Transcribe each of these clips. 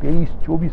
23-24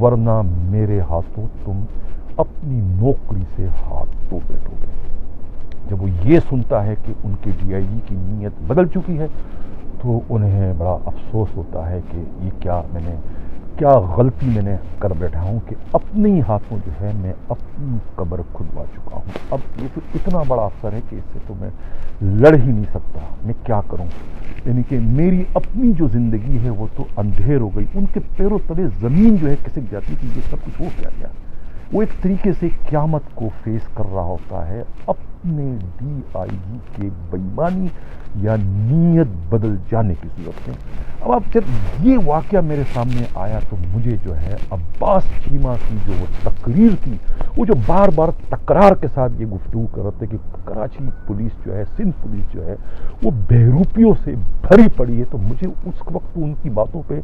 ورنہ میرے ہاتھوں تم اپنی نوکری سے ہاتھ دھو بیٹھو گے۔ جب وہ یہ سنتا ہے کہ ان کے ڈی آئی جی کی نیت بدل چکی ہے تو انہیں بڑا افسوس ہوتا ہے کہ یہ کیا غلطی میں نے کر بیٹھا ہوں کہ اپنے ہی ہاتھوں جو ہے میں اپنی قبر کھدوا چکا ہوں۔ اب یہ تو اتنا بڑا افسر ہے کہ اس سے تو میں لڑ ہی نہیں سکتا، میں کیا کروں؟ یعنی کہ میری اپنی جو زندگی ہے وہ تو اندھیر ہو گئی، ان کے پیروں تلے زمین جو ہے کھسک جاتی کہ یہ سب کچھ ہو کیا گیا۔ وہ ایک طریقے سے قیامت کو فیس کر رہا ہوتا ہے اپنے ڈی آئی جی کے بے ایمانی یا نیت بدل جانے کی صورت میں۔ اب جب یہ واقعہ میرے سامنے آیا تو مجھے جو ہے عباس چیمہ کی جو وہ تقریر تھی، وہ جو بار بار تکرار کے ساتھ یہ گفتگو کر رہے تھے کہ کراچی پولیس جو ہے، سندھ پولیس جو ہے وہ بہروپیوں سے بھری پڑی ہے، تو مجھے اس وقت ان کی باتوں پہ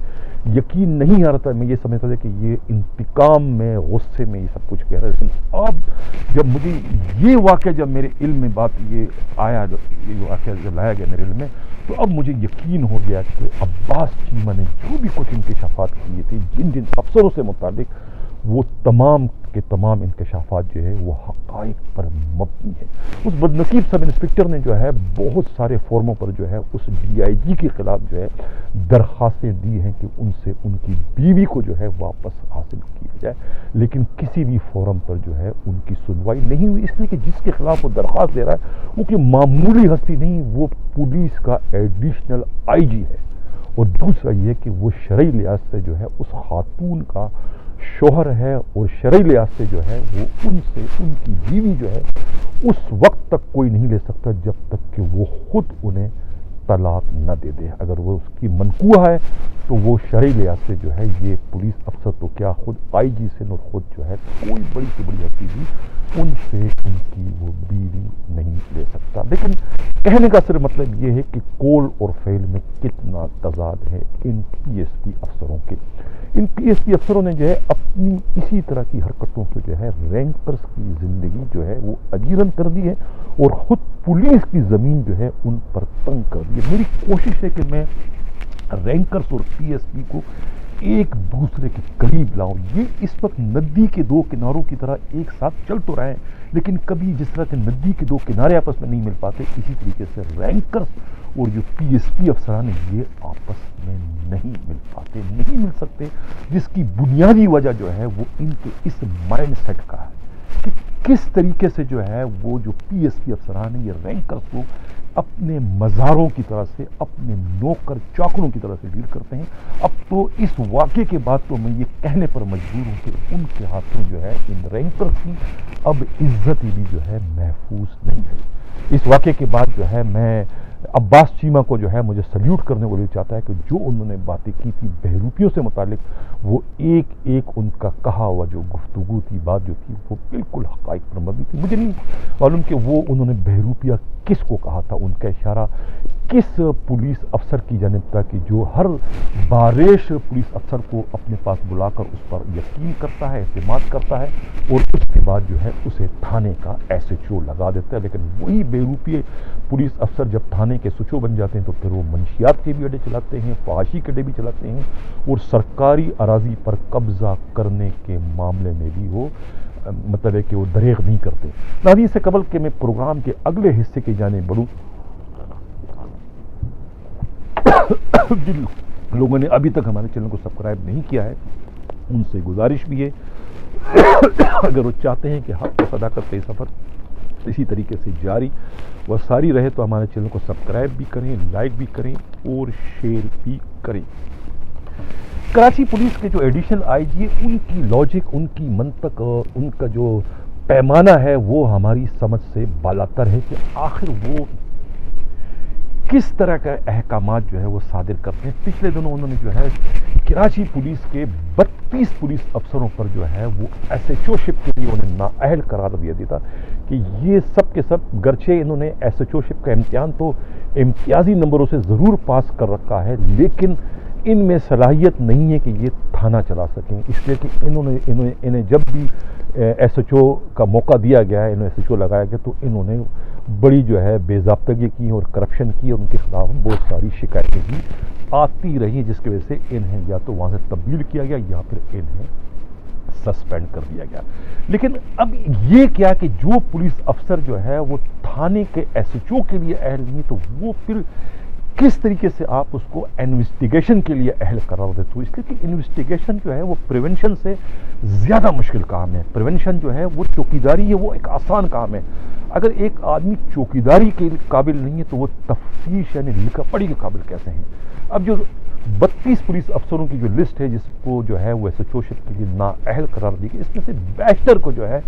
یقین نہیں آ رہا تھا۔ میں یہ سمجھتا تھا کہ یہ انتقام میں، غصے میں یہ سب کچھ کہہ رہا ہے، لیکن اب جب مجھے یہ واقعہ، جب میرے علم میں بات یہ آیا، یہ واقعہ جب لایا گیا میرے علم میں، تو اب مجھے یقین ہو گیا کہ عباس چیمہ نے جو بھی کچھ انکشافات کیے تھے جن افسروں سے متعلق، وہ تمام کے تمام انکشافات جو ہے وہ حقائق پر مبنی ہے۔ اس بدنصیب سب انسپکٹر نے جو ہے بہت سارے فورموں پر جو ہے اس ڈی آئی جی کے خلاف جو ہے درخواستیں دی ہیں کہ ان سے ان کی بیوی کو جو ہے واپس حاصل کیا جائے، لیکن کسی بھی فورم پر جو ہے ان کی سنوائی نہیں ہوئی، اس لیے کہ جس کے خلاف وہ درخواست دے رہا ہے وہ کہ معمولی ہستی نہیں، وہ پولیس کا ایڈیشنل آئی جی ہے، اور دوسرا یہ کہ وہ شرعی لحاظ سے جو ہے اس خاتون کا شوہر ہے، اور شرعی لحاظ سے جو ہے وہ ان سے ان کی بیوی جو ہے اس وقت تک کوئی نہیں لے سکتا جب تک کہ وہ خود انہیں طلاق نہ دے دے۔ اگر وہ اس کی منقوہ ہے تو وہ شرعی لحاظ سے جو ہے یہ پولیس افسر تو کیا خود آئی جی سے اور خود جو ہے کوئی بڑی سے بڑی ہستی بھی ان سے ان کی وہ بیوی نہیں لے سکتا۔ لیکن کہنے کا صرف مطلب یہ ہے کہ قول اور فعل میں کتنا تضاد ہے ان پی ایس پی افسروں کے۔ ان پی ایس پی افسروں نے جو ہے اپنی اسی طرح کی حرکتوں سے جو ہے رینکرز کی زندگی جو ہے وہ اجیرن کر دی ہے، اور خود پولیس کی زمین جو ہے ان پر تنگ کر دی ہے۔ میری کوشش ہے کہ میں رینکرز اور پی ایس پی کو ایک دوسرے کے قریب لاؤں۔ یہ اس وقت ندی کے دو کناروں کی طرح ایک ساتھ چل تو رہے ہیں، لیکن کبھی جس طرح کے ندی کے دو کنارے آپس میں نہیں مل پاتے، اسی طریقے سے رینکرز اور جو پی ایس پی افسران ہیں یہ آپس میں نہیں مل پاتے، نہیں مل سکتے، جس کی بنیادی وجہ جو ہے وہ ان کے اس مائنڈ سیٹ کا ہے کہ کس طریقے سے جو ہے وہ جو پی ایس پی افسران ہیں یہ رینکرز کو اپنے مزاروں کی طرح سے، اپنے نوکر چاکروں کی طرح سے ڈیل کرتے ہیں۔ اب تو اس واقعے کے بعد تو میں یہ کہنے پر مجبور ہوں کہ ان کے ہاتھوں جو ہے ان رینکرز کی اب عزت بھی جو ہے محفوظ نہیں ہے۔ اس واقعے کے بعد جو ہے میں عباس چیمہ کو جو ہے مجھے سلیوٹ کرنے کو لیے چاہتا ہے کہ جو انہوں نے باتیں کی تھی بہروپیوں سے متعلق، وہ ایک ایک ان کا کہا ہوا جو گفتگو تھی، بات جو تھی وہ بالکل حقائق پر مبنی تھی۔ مجھے نہیں معلوم کہ وہ انہوں نے بہروپیہ کس کو کہا تھا، ان کا اشارہ کس پولیس افسر کی جانب تھا کہ جو ہر باریش پولیس افسر کو اپنے پاس بلا کر اس پر یقین کرتا ہے، اعتماد کرتا ہے، اور اس کے بعد جو ہے اسے تھانے کا ایس ایچ او لگا دیتا ہے۔ لیکن وہی بہروپیے پولیس افسر جب تھانے کے ایس ایچ او بن جاتے ہیں تو پھر وہ منشیات کے بھی اڈے چلاتے ہیں، فحاشی کے اڈے بھی چلاتے ہیں، اور سرکاری اراضی پر قبضہ کرنے کے معاملے میں بھی وہ مطلب ہے کہ وہ دریغ نہیں کرتے۔ ناظرین، سے قبل کہ میں پروگرام کے اگلے حصے کی جانب بڑھوں، جن لوگوں نے ابھی تک ہمارے چینل کو سبسکرائب نہیں کیا ہے ان سے گزارش بھی ہے، اگر وہ چاہتے ہیں کہ حق و صداقت کا سفر اسی طریقے سے جاری و ساری رہے تو ہمارے چینل کو سبسکرائب بھی کریں، لائک بھی کریں اور شیئر بھی کریں۔ کراچی پولیس کے جو ایڈیشنل آئی جی، ان کی لاجک، ان کی منطق، ان کا جو پیمانہ ہے وہ ہماری سمجھ سے بالاتر ہے کہ آخر وہ کس طرح کا احکامات جو ہے وہ صادر کرتے ہیں۔ پچھلے دنوں انہوں نے جو ہے کراچی پولیس کے 32 پولیس افسروں پر جو ہے وہ ایس ایچ او شپ کے لیے انہیں نااہل قرار دیا تھا کہ یہ سب کے سب، گرچہ انہوں نے ایس ایچ او شپ کا امتحان تو امتیازی نمبروں سے ضرور پاس کر رکھا ہے، لیکن ان میں صلاحیت نہیں ہے کہ یہ تھانہ چلا سکیں، اس لیے کہ انہیں جب بھی ایس ایچ او کا موقع دیا گیا ہے، انہیں ایس ایچ او لگایا گیا تو انہوں نے بڑی جو ہے بے ضابطگی کی اور کرپشن کی، اور ان کے خلاف بہت ساری شکایتیں بھی آتی رہی، جس کی وجہ سے انہیں یا تو وہاں سے تبدیل کیا گیا یا پھر انہیں سسپینڈ کر دیا گیا۔ لیکن اب یہ کیا کہ جو پولیس افسر جو ہے وہ تھانے کے ایس ایچ او کے لیے اہل نہیں، تو وہ پھر کس طریقے سے آپ اس کو انویسٹیگیشن کے لیے اہل قرار دیتے ہو؟ اس لیے کہ انویسٹیگیشن جو ہے وہ پریونشن سے زیادہ مشکل کام ہے۔ پریونشن جو ہے وہ چوکیداری ہے، وہ ایک آسان کام ہے۔ اگر ایک آدمی چوکیداری کے قابل نہیں ہے تو وہ تفتیش یعنی لکھا پڑھی کے قابل کیسے ہیں؟ اب جو 32 پولیس افسروں کی جو لسٹ ہے جس کو جو ہے وہ ایس ایچ او شپ کے لیے نااہل قرار دی گئی، اس میں سے بیشتر کو جو ہے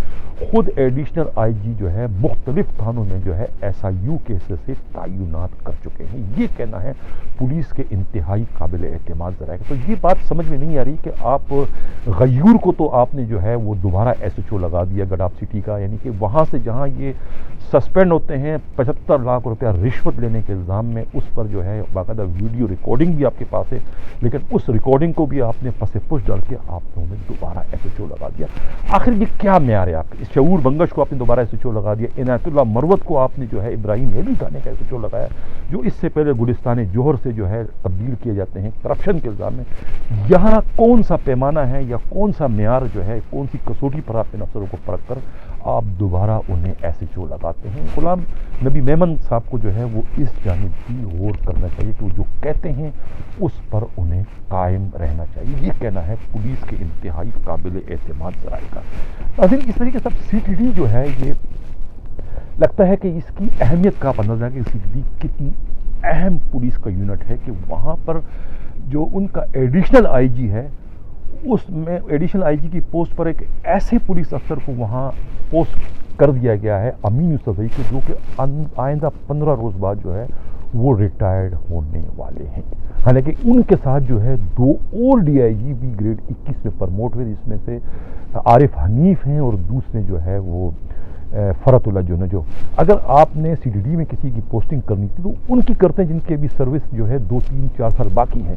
خود ایڈیشنل آئی جی جو ہے مختلف تھانوں میں جو ہے ایس آئی یو کے حصے سے تعینات کر چکے ہیں۔ یہ کہنا ہے پولیس کے انتہائی قابل اعتماد ذرائع۔ تو یہ بات سمجھ میں نہیں آ رہی کہ آپ غیور کو تو آپ نے جو ہے وہ دوبارہ ایس ایچ او لگا دیا گڈاف سٹی کا، یعنی کہ وہاں سے جہاں یہ سسپینڈ ہوتے ہیں 75 لاکھ روپیہ رشوت لینے کے الزام میں، اس پر جو ہے باقاعدہ ویڈیو ریکارڈنگ بھی آپ کے پاس ہے، لیکن اس ریکارڈنگ کو بھی آپ نے پس پش ڈال کے آپ نے انہیں دوبارہ ایس ایچ او لگا دیا۔ آخر یہ کیا معیار ہے آپ کے؟ شعور بنگش کو آپ نے دوبارہ ایس ایچ او لگا دیا، عنایت اللہ مروت کو آپ نے جو ہے ابراہیم ہیلی تھانے کا ایس ایچ او لگایا، جو اس سے پہلے گلستان جوہر سے جو ہے تبدیل کیے جاتے ہیں کرپشن کے الزام میں۔ یہاں کون سا پیمانہ ہے یا کون سا معیار جو ہے، کون سی کسوٹی پر آپ ان افسروں کو پرکھ کر آپ دوبارہ انہیں ایس ایچ او لگاتے ہیں؟ غلام نبی میمن صاحب کو جو ہے وہ اس جانب بھی غور کرنا چاہیے کہ وہ جو کہتے ہیں اس پر انہیں قائم رہنا چاہیے۔ یہ کہنا ہے پولیس کے انتہائی قابل اعتماد ذرائع کا۔ ناظرین، اس طریقے سے سی ٹی ڈی جو ہے یہ لگتا ہے کہ اس کی اہمیت کا اندازہ ہے کہ سی ٹی ڈی کتنی اہم پولیس کا یونٹ ہے، کہ وہاں پر جو ان کا ایڈیشنل آئی جی ہے، اس میں ایڈیشنل آئی جی کی پوسٹ پر ایک ایسے پولیس افسر کو وہاں پوسٹ کر دیا گیا ہے، امین یوسفزئی کے، جو کہ آئندہ 15 روز بعد جو ہے وہ ریٹائرڈ ہونے والے ہیں۔ حالانکہ ان کے ساتھ جو ہے 2 اور ڈی آئی جی بھی گریڈ 21 میں پرموٹ ہوئے، جس میں سے عارف حنیف ہیں اور دوسرے جو ہے وہ فرت اللہ جو اگر آپ نے سی ٹی ڈی میں کسی کی پوسٹنگ کرنی تھی تو ان کی کرتے ہیں جن کے بھی سروس جو ہے 2 3 4 سال باقی ہیں۔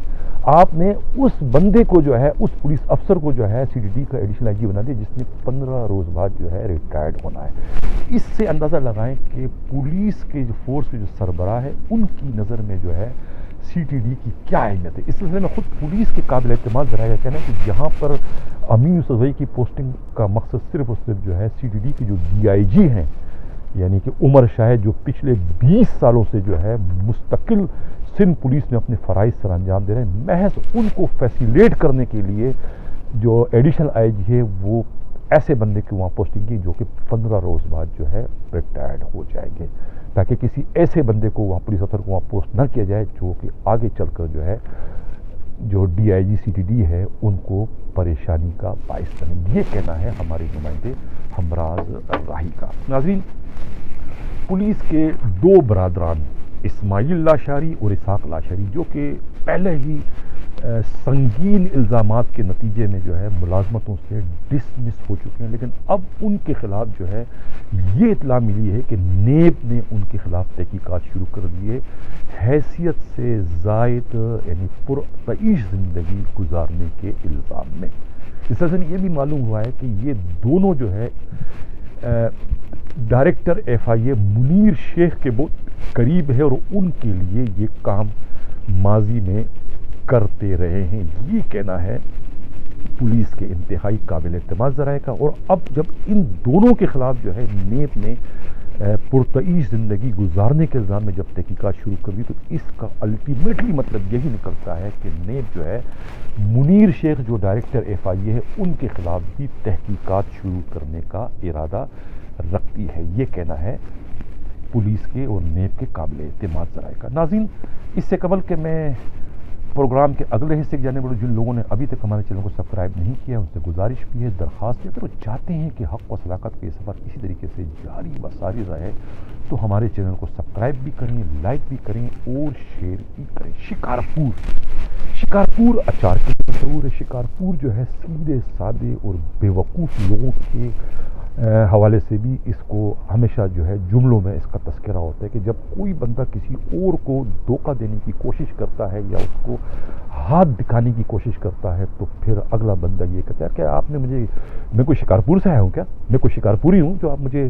آپ نے اس بندے کو جو ہے، اس پولیس افسر کو جو ہے سی ٹی ڈی کا ایڈیشنل آئی جی بنا دیا، جس نے 15 روز بعد جو ہے ریٹائرڈ ہونا ہے۔ اس سے اندازہ لگائیں کہ پولیس کے جو فورس کے جو سربراہ ہے ان کی نظر میں جو ہے سی ٹی ڈی کی کیا اہمیت ہے۔ اس سلسلے میں خود پولیس کے قابل اعتماد ذرائع کا کہنا ہے کہ جہاں پر امین یوسفزئی کی پوسٹنگ کا مقصد صرف اور صرف جو ہے سی ٹی ڈی کی جو ڈی آئی جی ہیں، یعنی کہ عمر شاہد، جو پچھلے 20 سالوں سے جو ہے مستقل سندھ پولیس میں اپنے فرائض سر انجام دے رہے ہیں، محض ان کو فیسیلیٹ کرنے کے لیے جو ایڈیشنل آئی جی ہے وہ ایسے بندے کی وہاں پوسٹنگ کی جو کہ 15 روز بعد جو ہے ریٹائرڈ ہو جائیں گے، تاکہ کسی ایسے بندے کو وہاں پولیس افسر کو وہاں پوسٹ نہ کیا جائے جو کہ آگے چل کر جو ہے جو D I G C T D ہے ان کو پریشانی کا باعث بنے۔ یہ کہنا ہے ہمارے نمائندے ہمراز راہی کا۔ ناظرین، پولیس کے 2 برادران اسماعیل لاشاری اور اسحاق لاشاری، جو کہ پہلے ہی سنگین الزامات کے نتیجے میں جو ہے ملازمتوں سے ڈسمس ہو چکے ہیں، لیکن اب ان کے خلاف جو ہے یہ اطلاع ملی ہے کہ نیب نے ان کے خلاف تحقیقات شروع کر دیے، حیثیت سے زائد یعنی پرتعیش زندگی گزارنے کے الزام میں۔ اس سلسلے میں یہ بھی معلوم ہوا ہے کہ یہ دونوں جو ہے ڈائریکٹر ایف آئی اے منیر شیخ کے بہت قریب ہے اور ان کے لیے یہ کام ماضی میں کرتے رہے ہیں۔ یہ کہنا ہے پولیس کے انتہائی قابل اعتماد ذرائع کا۔ اور اب جب ان دونوں کے خلاف جو ہے نیب نے پرتعیش زندگی گزارنے کے الزام میں جب تحقیقات شروع کر دی، تو اس کا الٹیمیٹلی مطلب یہی نکلتا ہے کہ نیب جو ہے منیر شیخ جو ڈائریکٹر ایف آئی اے ہے ان کے خلاف بھی تحقیقات شروع کرنے کا ارادہ رکھتی ہے۔ یہ کہنا ہے پولیس کے اور نیب کے قابل اعتماد ذرائع کا۔ ناظرین، اس سے قبل کہ میں پروگرام کے اگلے حصے کی جانے بڑھوں، جن لوگوں نے ابھی تک ہمارے چینل کو سبسکرائب نہیں کیا ان سے گزارش بھی ہے، درخواست ہے، اگر وہ چاہتے ہیں کہ حق و صداقت کا یہ سفر اسی طریقے سے جاری و ساری رہے تو ہمارے چینل کو سبسکرائب بھی کریں، لائک بھی کریں اور شیئر بھی کریں۔ شکارپور اچار کے تصور ہے۔ شکارپور جو ہے سیدھے سادے اور بے وقوف لوگوں کے حوالے سے بھی اس کو ہمیشہ جو ہے جملوں میں اس کا تذکرہ ہوتا ہے کہ جب کوئی بندہ کسی اور کو دھوکہ دینے کی کوشش کرتا ہے یا اس کو ہاتھ دکھانے کی کوشش کرتا ہے تو پھر اگلا بندہ یہ کہتا ہے کہ آپ نے میں کوئی شکارپور سے آیا ہوں کیا، میں کوئی شکارپوری ہوں جو آپ مجھے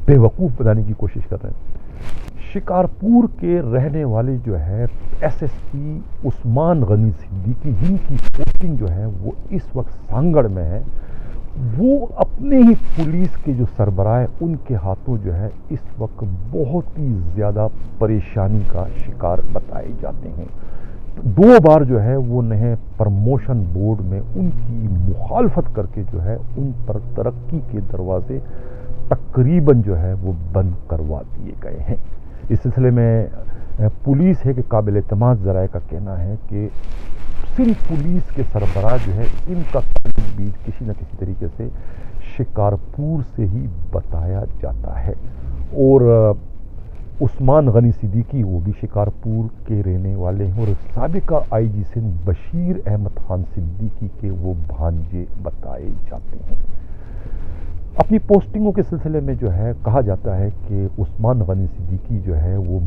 بے وقوف بنانے کی کوشش کر رہے ہیں۔ شکارپور کے رہنے والے جو ہے ایس ایس پی عثمان غنی صدیقی، جن کی پوسٹنگ جو ہے وہ اس وقت سانگڑ میں ہے، وہ اپنے ہی پولیس کے جو سربراہ ہیں ان کے ہاتھوں جو ہے اس وقت بہت ہی زیادہ پریشانی کا شکار بتائے جاتے ہیں۔ 2 بار جو ہے وہ انہیں پرموشن بورڈ میں ان کی مخالفت کر کے جو ہے ان پر ترقی کے دروازے تقریباً جو ہے وہ بند کروا دیے گئے ہیں۔ اس سلسلے میں پولیس ہے کہ قابل اعتماد ذرائع کا کہنا ہے کہ صرف پولیس کے سربراہ جو ہے ان کا تعلق بھی کسی نہ کسی طریقے سے شکارپور سے ہی بتایا جاتا ہے، اور عثمان غنی صدیقی وہ بھی شکارپور کے رہنے والے ہیں اور سابقہ آئی جی سندھ بشیر احمد خان صدیقی کے وہ بھانجے بتائے جاتے ہیں۔ اپنی پوسٹنگوں کے سلسلے میں جو ہے کہا جاتا ہے کہ عثمان غنی صدیقی جو ہے وہ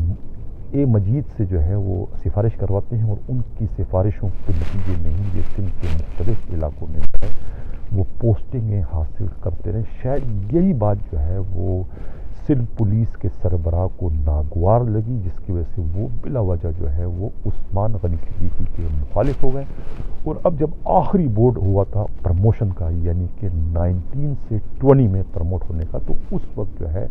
اے مجید سے جو ہے وہ سفارش کرواتے ہیں، اور ان کی سفارشوں کے نتیجے میں ہی یہ سندھ کے مختلف علاقوں میں جو ہے وہ پوسٹنگیں حاصل کرتے رہے۔ شاید یہی بات جو ہے وہ سندھ پولیس کے سربراہ کو ناگوار لگی، جس کی وجہ سے وہ بلا وجہ جو ہے وہ عثمان غنی صدیقی کے مخالف ہو گئے، اور اب جب آخری بورڈ ہوا تھا پرموشن کا، یعنی کہ 19 سے 20 میں پرموٹ ہونے کا، تو اس وقت جو ہے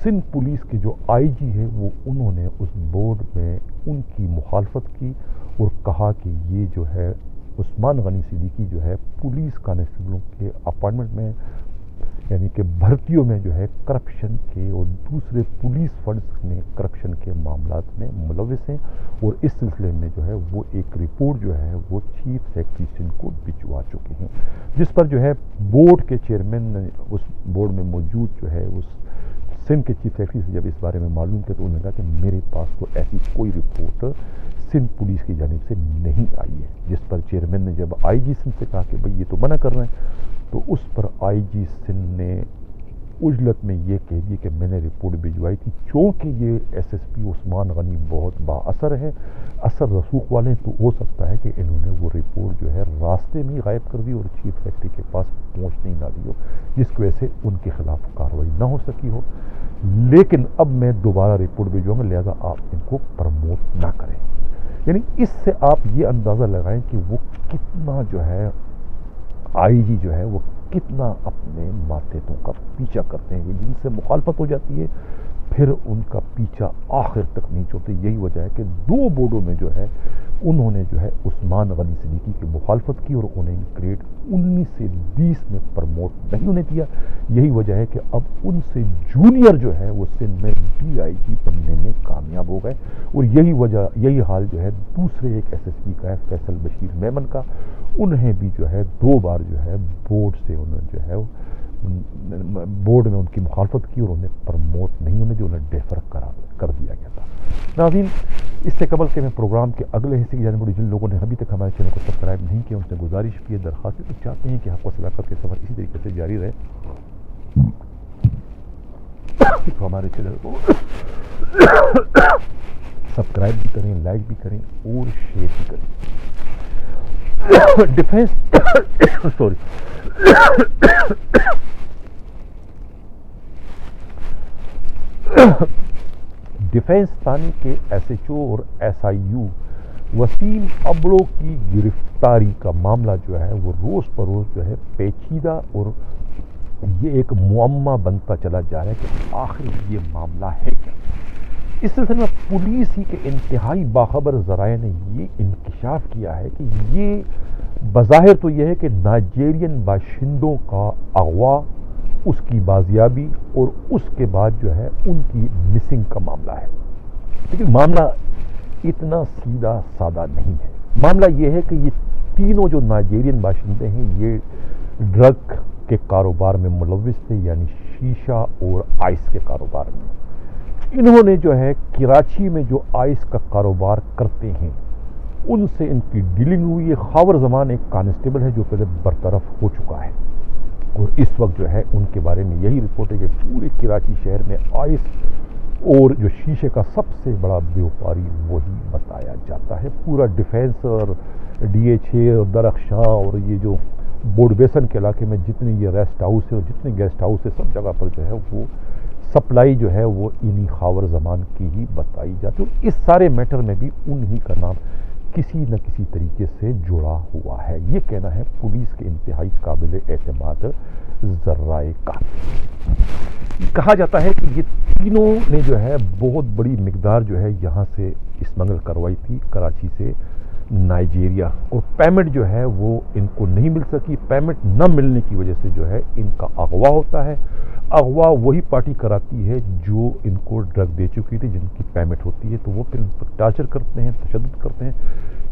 سندھ پولیس کے جو آئی جی ہے وہ انہوں نے اس بورڈ میں ان کی مخالفت کی اور کہا کہ یہ جو ہے عثمان غنی صدیقی جو ہے پولیس کانسٹیبلوں کے اپائنٹمنٹ میں یعنی کہ بھرتیوں میں جو ہے کرپشن کے اور دوسرے پولیس فنڈز میں کرپشن کے معاملات میں ملوث ہیں، اور اس سلسلے میں جو ہے وہ ایک رپورٹ جو ہے وہ چیف سیکرٹری سندھ کو بھجوا چکے ہیں، جس پر جو ہے بورڈ کے چیئرمین نے اس بورڈ میں موجود جو ہے اس سندھ کے چیف سیکرٹری سے جب اس بارے میں معلوم کیا تو انہوں نے کہا کہ میرے پاس تو ایسی کوئی رپورٹ سندھ پولیس کی جانب سے نہیں آئی ہے، جس پر چیئرمین نے جب آئی جی سندھ سے کہا کہ بھئی یہ تو منع کر رہے ہیں، تو اس پر آئی جی سندھ نے عجلت میں یہ کہہ دیا کہ میں نے رپورٹ بھجوائی تھی، چونکہ یہ ایس ایس پی عثمان غنی بہت با اثر ہے، اثر رسوخ والے ہیں، تو ہو سکتا ہے کہ انہوں نے وہ رپورٹ جو ہے راستے میں ہی غائب کر دی اور چیف سیکرٹری کے پاس پہنچنے ہی نہ دی ہو، جس کی وجہ سے ان کے خلاف کارروائی نہ ہو سکی ہو، لیکن اب میں دوبارہ رپورٹ بھیجواؤں گا، لہذا آپ ان کو پروموٹ نہ کریں۔ یعنی اس سے آپ یہ اندازہ لگائیں کہ وہ کتنا جو ہے آئی جی جو ہے وہ کتنا اپنے ماتحتوں کا پیچھا کرتے ہیں، جن سے مخالفت ہو جاتی ہے پھر ان کا پیچھا آخر تک نہیں چھوڑتے۔ یہی وجہ ہے کہ 2 بورڈوں میں جو ہے انہوں نے جو ہے عثمان غنی صدیقی کی مخالفت کی اور انہیں گریڈ 19 سے 20 میں پرموٹ نہیں ہونے دیا۔ یہی وجہ ہے کہ اب ان سے جونیئر جو ہے وہ سندھ میں ڈی آئی جی بننے میں کامیاب ہو گئے، اور یہی حال جو ہے دوسرے ایک ایس ایس پی کا ہے فیصل بشیر میمن کا، انہیں بھی جو ہے 2 بار جو ہے بورڈ سے انہوں جو ہے بورڈ میں ان کی مخالفت کی اور انہیں پرموٹ نہیں ہونے دی، انہیں ڈیفر کر دیا گیا تھا۔ ناظرین، اس سے قبل کہ میں پروگرام کے اگلے حصے کی جانب بڑھی، جن لوگوں نے ابھی تک ہمارے چینل کو سبسکرائب نہیں کیا ان سے گزارش کی ہے، درخواست ہے، چاہتے ہیں کہ آپ کو صداقت کے سفر اسی طریقے سے جاری رہے تو ہمارے چینل کو سبسکرائب بھی کریں، لائک بھی کریں اور شیئر بھی کریں۔ ڈیفنس ثانی کے ایس ایچ او اور S I U Waseem Abro کی گرفتاری کا معاملہ جو ہے وہ روز بروز جو ہے پیچیدہ اور یہ ایک معمہ بنتا چلا جا رہا ہے کہ آخر یہ معاملہ ہے کیا۔ اس سلسلے میں پولیس ہی کے انتہائی باخبر ذرائع نے یہ انکشاف کیا ہے کہ یہ بظاہر تو یہ ہے کہ نائجیرین باشندوں کا اغوا، اس کی بازیابی اور اس کے بعد جو ہے ان کی مسنگ کا معاملہ ہے، لیکن معاملہ اتنا سیدھا سادہ نہیں ہے۔ معاملہ یہ ہے کہ یہ تینوں جو نائجیرین باشندے ہیں یہ ڈرگ کے کاروبار میں ملوث تھے، یعنی شیشہ اور آئس کے کاروبار میں۔ انہوں نے جو ہے کراچی میں جو آئس کا کاروبار کرتے ہیں ان سے ان کی ڈیلنگ ہوئی ہے۔ خاور زمان ایک کانسٹیبل ہے جو پہلے برطرف ہو چکا ہے، اور اس وقت جو ہے ان کے بارے میں یہی رپورٹ ہے کہ پورے کراچی شہر میں آئس اور جو شیشے کا سب سے بڑا بیوپاری وہی بتایا جاتا ہے. پورا ڈیفینس اور DH اور درخشاں اور یہ جو بورڈ بیسن کے علاقے میں جتنے یہ ریسٹ ہاؤس ہے اور جتنے گیسٹ ہاؤس ہے سب جگہ پر جو ہے وہ سپلائی جو ہے وہ انہی خاور زمان کی ہی بتائی جاتی ہے. اور اس سارے میٹر میں بھی انہی کا نام کسی نہ کسی طریقے سے جڑا ہوا ہے. یہ کہنا ہے پولیس کے انتہائی قابل اعتماد ذرائع کا. کہا جاتا ہے کہ یہ تینوں نے جو ہے بہت بڑی مقدار جو ہے یہاں سے اسمگل کروائی تھی کراچی سے نائجیریا, اور پیمنٹ جو ہے وہ ان کو نہیں مل سکی. پیمنٹ نہ ملنے کی وجہ سے جو ہے ان کا اغوا ہوتا ہے. اغوا وہی پارٹی کراتی ہے جو ان کو ڈرگ دے چکی تھی, جن کی پیمنٹ ہوتی ہے, تو وہ پھر ان پر ٹارچر کرتے ہیں, تشدد کرتے ہیں.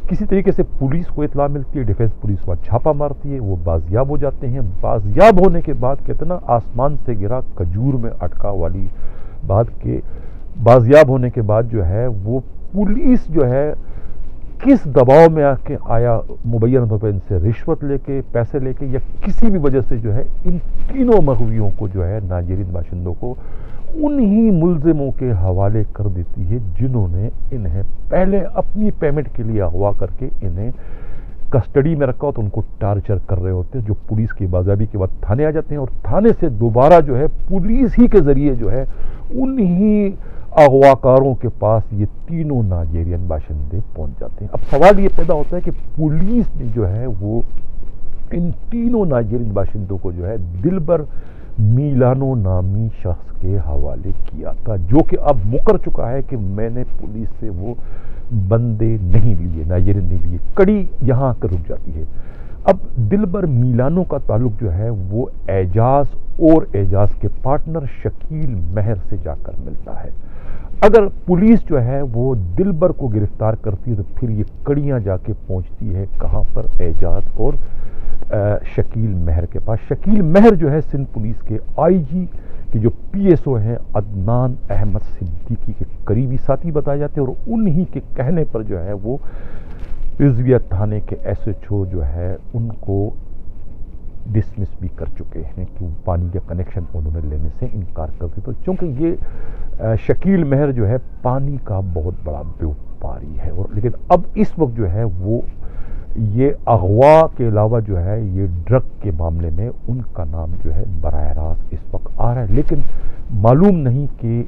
کسی طریقے سے پولیس کو اطلاع ملتی ہے, ڈیفینس پولیس وہاں چھاپا مارتی ہے, وہ بازیاب ہو جاتے ہیں. بازیاب ہونے کے بعد کتنا آسمان سے گرا کھجور میں اٹکا والی بات کہ بازیاب ہونے کے بعد جو ہے وہ پولیس جو ہے کس دباؤ میں آیا مبینہ طور پر ان سے رشوت لے کے, پیسے لے کے, یا کسی بھی وجہ سے جو ہے ان تینوں مغویوں کو جو ہے نائجیرین باشندوں کو انہی ملزموں کے حوالے کر دیتی ہے جنہوں نے انہیں پہلے اپنی پیمنٹ کے لیے اغوا کر کے انہیں کسٹڈی میں رکھا ہوتا, ان کو ٹارچر کر رہے ہوتے ہیں, جو پولیس کی بازیابی کے بعد تھانے آ جاتے ہیں, اور تھانے سے دوبارہ جو ہے پولیس ہی کے ذریعے جو ہے انہی اغواکاروں کے پاس یہ تینوں نائجیرین باشندے پہنچ جاتے ہیں. اب سوال یہ پیدا ہوتا ہے کہ پولیس نے جو ہے وہ ان تینوں نائجیرین باشندوں کو جو ہے دلبر میلانو نامی شخص کے حوالے کیا تھا, جو کہ اب مکر چکا ہے کہ میں نے پولیس سے وہ بندے نہیں لیے, نائجیرین نہیں لیے. کڑی یہاں کر رک جاتی ہے. اب دلبر میلانو کا تعلق جو ہے وہ اعجاز اور اعجاز کے پارٹنر شکیل مہر سے جا کر ملتا ہے. اگر پولیس جو ہے وہ دلبر کو گرفتار کرتی ہے تو پھر یہ کڑیاں جا کے پہنچتی ہے کہاں پر, اعجاز اور شکیل مہر کے پاس. شکیل مہر جو ہے سندھ پولیس کے IG کے جو PSO ہیں عدنان احمد صدیقی کے قریبی ساتھی بتائے جاتے ہیں, اور انہی کے کہنے پر جو ہے وہ رضویہ تھانے کے SHO جو ہے ان کو ڈسمس بھی کر چکے ہیں کہ وہ پانی کا کنیکشن انہوں نے لینے سے انکار کر دیا. تو چونکہ یہ شکیل مہر جو ہے پانی کا بہت بڑا بیوپاری ہے, اور لیکن اب اس وقت جو ہے وہ یہ اغوا کے علاوہ جو ہے یہ ڈرگ کے معاملے میں ان کا نام جو ہے براہ راست اس وقت آ رہا ہے. لیکن معلوم نہیں کہ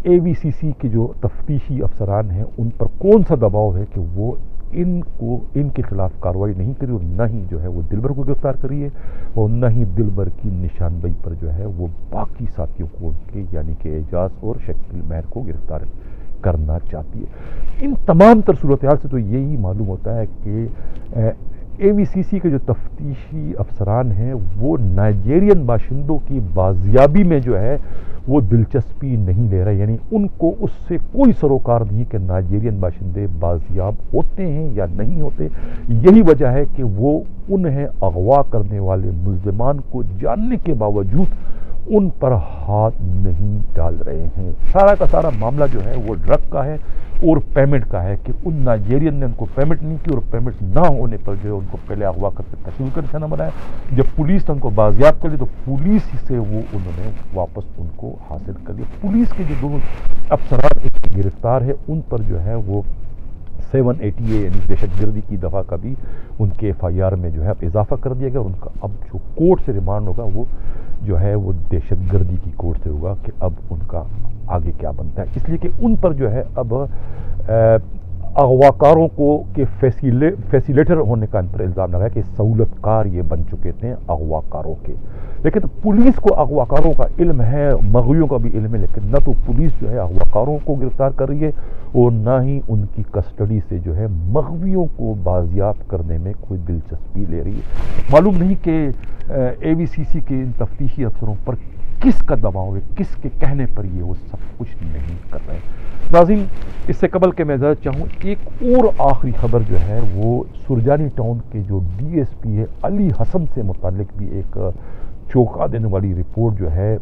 AVCC کے جو تفتیشی افسران ہیں ان پر کون سا دباؤ ہے کہ وہ ان کے خلاف کارروائی نہیں کری, اور نہ ہی جو ہے وہ دلبر کو گرفتار کری ہے, اور نہ ہی دلبر کی نشاندہی پر جو ہے وہ باقی ساتھیوں کو ان کے یعنی کہ اعجاز اور شکیل مہر کو گرفتار کرنا چاہتی ہے. ان تمام تر صورتحال سے تو یہی معلوم ہوتا ہے کہ AVCC کے جو تفتیشی افسران ہیں وہ نائجیرین باشندوں کی بازیابی میں جو ہے وہ دلچسپی نہیں لے رہے, یعنی ان کو اس سے کوئی سروکار نہیں کہ نائجیرین باشندے بازیاب ہوتے ہیں یا نہیں ہوتے. یہی وجہ ہے کہ وہ انہیں اغوا کرنے والے ملزمان کو جاننے کے باوجود ان پر ہاتھ نہیں ڈال رہے ہیں. سارا کا سارا معاملہ جو ہے وہ ڈرگ کا ہے اور پیمنٹ کا ہے کہ ان نائجیرین نے ان کو پیمنٹ نہیں کی, اور پیمنٹ نہ ہونے پر جو ہے ان کو پہلے اغوا کر کے تشدد کا نشانہ بنایا. جب پولیس نے ان کو بازیاب کر لی تو پولیس سے وہ انہوں نے واپس ان کو حاصل کر لیا. پولیس کے جو دو افسران گرفتار ہے ان پر جو ہے وہ 780A یعنی دہشت گردی کی دفعہ کا بھی ان کے FIR میں جو ہے اب اضافہ کر دیا گیا, اور ان کا اب جو کورٹ سے ریمانڈ ہوگا وہ جو ہے وہ دہشت گردی کی کورٹ سے ہوگا کہ اب ان کا آگے کیا بنتا ہے. اس لیے کہ ان پر جو ہے اب اغواکاروں کو کے فیسیلیٹر ہونے کا ان پر الزام لگا کہ سہولت کار یہ بن چکے تھے اغواکاروں کے. لیکن پولیس کو اغواکاروں کا علم ہے, مغویوں کا بھی علم ہے, لیکن نہ تو پولیس جو ہے اغواکاروں کو گرفتار کر رہی ہے اور نہ ہی ان کی کسٹڈی سے جو ہے مغویوں کو بازیاب کرنے میں کوئی دلچسپی لے رہی ہے. معلوم نہیں کہ AVCC کے ان تفتیشی افسروں پر کس کا دباؤ ہے, کس کے کہنے پر یہ وہ سب کچھ نہیں کر رہے. ناظرین, اس سے قبل کہ میں اجازت چاہوں ایک اور آخری خبر جو ہے وہ سرجانی ٹاؤن کے جو DSP ہے علی حسن سے متعلق بھی ایک چونکا دینے والی رپورٹ جو ہے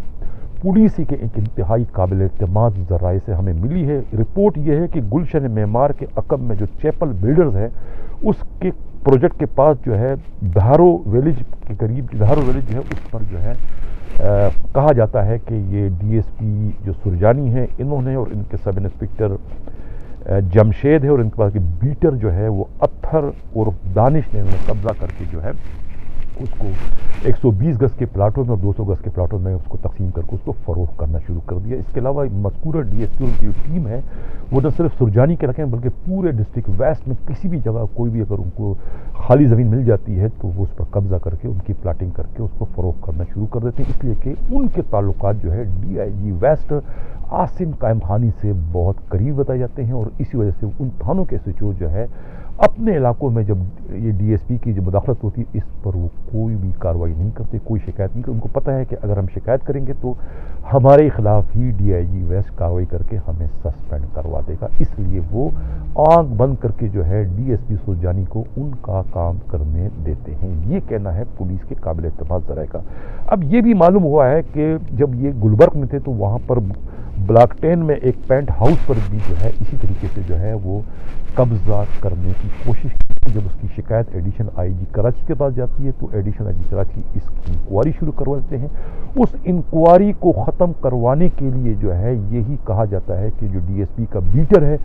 پولیس کے ایک انتہائی قابل اعتماد ذرائع سے ہمیں ملی ہے. رپورٹ یہ ہے کہ گلشن معمار کے عقب میں جو چیپل بلڈرز ہے اس کے پروجیکٹ کے پاس جو ہے دھارو ویلیج کے قریب دھارو ویلیج جو ہے اس پر جو ہے کہا جاتا ہے کہ یہ ڈی ایس پی جو سرجانی ہیں انہوں نے اور ان کے سب انسپکٹر جمشید ہے اور ان کے پاس کے بیٹر جو ہے وہ اتھر اور دانش نے قبضہ کر کے جو ہے اس کو 120 گز کے پلاٹوں میں اور 200 گز کے پلاٹوں میں اس کو تقسیم کر کے اس کو فروخت کرنا شروع کر دیا. اس کے علاوہ مذکورہ ڈی ایس پی کی جو ٹیم ہے وہ نہ صرف سرجانی کے علاقے میں بلکہ پورے ڈسٹرکٹ ویسٹ میں کسی بھی جگہ کوئی بھی اگر ان کو خالی زمین مل جاتی ہے تو وہ اس پر قبضہ کر کے ان کی پلاٹنگ کر کے اس کو فروخت کرنا شروع کر دیتے ہیں, اس لیے کہ ان کے تعلقات جو ہے D I G West Asim Qaim Khani سے بہت قریب بتائے جاتے ہیں. اور اسی وجہ سے ان تھانوں کے سچور جو ہے اپنے علاقوں میں جب یہ ڈی ایس پی کی جو مداخلت ہوتی ہے اس پر وہ کوئی بھی کارروائی نہیں کرتے, کوئی شکایت نہیں کرتے. ان کو پتہ ہے کہ اگر ہم شکایت کریں گے تو ہمارے خلاف ہی ڈی آئی جی ویسٹ کارروائی کر کے ہمیں سسپینڈ کروا دے گا, اس لیے وہ آنکھ بند کر کے جو ہے ڈی ایس پی سرجانی کو ان کا کام کرنے دیتے ہیں. یہ کہنا ہے پولیس کے قابل اعتماد ذرائع کا. اب یہ بھی معلوم ہوا ہے کہ جب یہ گلبرگ میں تھے تو وہاں پر بلاک 10 میں ایک پینٹ ہاؤس پر بھی جو ہے اسی طریقے سے جو ہے وہ قبضہ کرنے کی کوشش کی. جب اس کی شکایت ایڈیشنل آئی جی کراچی کے پاس جاتی ہے تو ایڈیشنل آئی جی کراچی اس کی انکوائری شروع کروا دیتے ہیں. اس انکوائری کو ختم کروانے کے لیے جو ہے یہی کہا جاتا ہے کہ جو ڈی ایس پی کا بیٹر ہے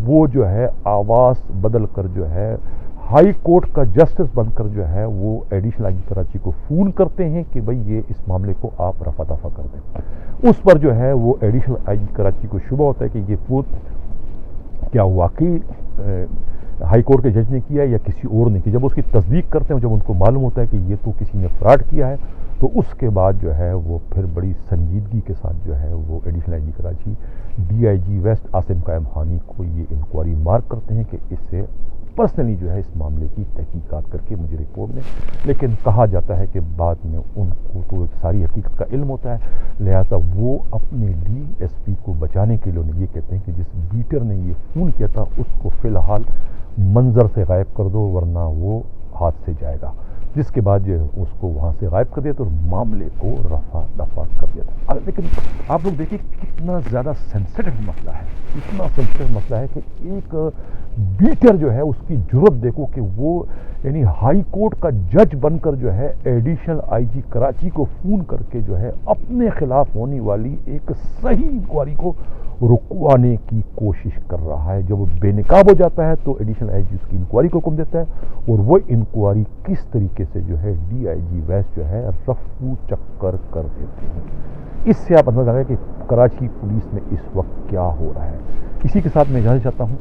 وہ جو ہے آواز بدل کر جو ہے ہائی کورٹ کا جسٹس بن کر جو ہے وہ ایڈیشنل آئی جی کراچی کو فون کرتے ہیں کہ بھئی یہ اس معاملے کو آپ رفع دفع کر دیں. اس پر جو ہے وہ ایڈیشنل آئی جی کراچی کو شبہ ہوتا ہے کہ یہ فوت کیا واقعی ہائی کورٹ کے جج نے کیا یا کسی اور نے کی. جب اس کی تصدیق کرتے ہیں جب ان کو معلوم ہوتا ہے کہ یہ تو کسی نے فراڈ کیا ہے تو اس کے بعد جو ہے وہ پھر بڑی سنجیدگی کے ساتھ جو ہے وہ additional I G Karachi D I G West Asim Qaim Khani کو یہ انکوائری مارک کرتے ہیں کہ اس سے پرسنلی جو ہے اس معاملے کی تحقیقات کر کے مجھے رپورٹ دیں. لیکن کہا جاتا ہے کہ بعد میں ان کو تو ساری حقیقت کا علم ہوتا ہے, لہٰذا وہ اپنے ڈی ایس پی کو بچانے کے لیے انہیں یہ کہتے ہیں کہ جس بیٹر نے یہ فون کیا تھا اس کو فی الحال منظر سے غائب کر دو ورنہ وہ ہاتھ سے جائے گا, جس کے بعد جو اس کو وہاں سے غائب کر دیا تھا اور معاملے کو رفع دفع کر دیا تھا. لیکن آپ لوگ دیکھیں کتنا زیادہ سینسیٹیو مسئلہ ہے, اتنا سینسیٹیو مسئلہ ہے کہ ایک بیٹر جو ہے اس کی جرت دیکھو کہ وہ یعنی ہائی کورٹ کا جج بن کر جو ہے ایڈیشنل آئی جی کراچی کو فون کر کے جو ہے اپنے خلاف ہونے والی ایک صحیح انکوائری کو رکوانے کی کوشش کر رہا ہے. جب وہ بے نقاب ہو جاتا ہے تو ایڈیشنل آئی جی اس کی انکوائری کو حکم دیتا ہے اور وہ انکوائری کس طریقے سے جو ہے ڈی آئی جی ویسٹ جو ہے رفو چکر کر دیتے ہیں. اس سے آپ اندازہ لگائیں کہ کراچی پولیس میں اس وقت کیا ہو رہا ہے. اسی کے ساتھ میں اجازت چاہتا ہوں.